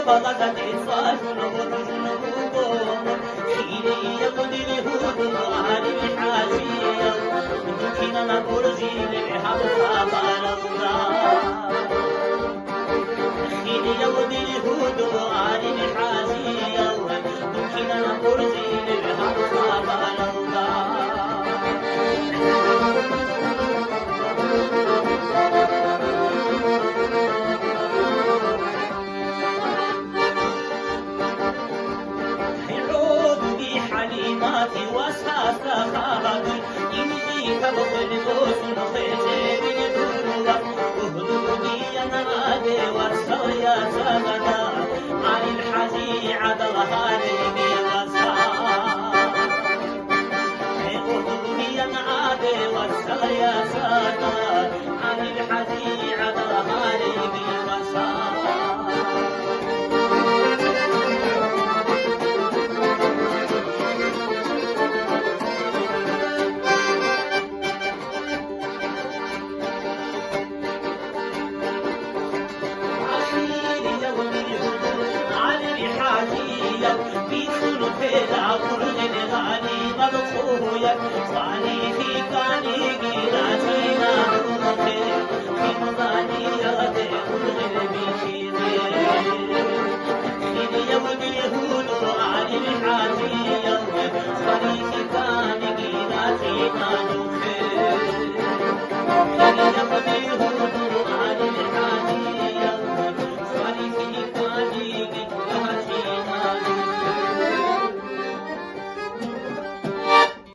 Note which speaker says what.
Speaker 1: بلغت إصاج وتجنب قوم حيني يقضي الهود وعلى الحاجية يمكن أن أرجي لبحر فبلغنا حيني يقضي الهود وعلى الحاجية يمكن أن أرجي لبحر فبلغنا حليماتي واساس خابت إنجي كبخل دوس نخيتي من دروة وهدودي نرادي وارسل يا سمدا عن الحزي عدل هالي وسا وهدودي نرادي وارسل يا سمدا عن الحزي عدل هالي وسا بيدخلوا في العقل الغالي مدخويا وعني في كان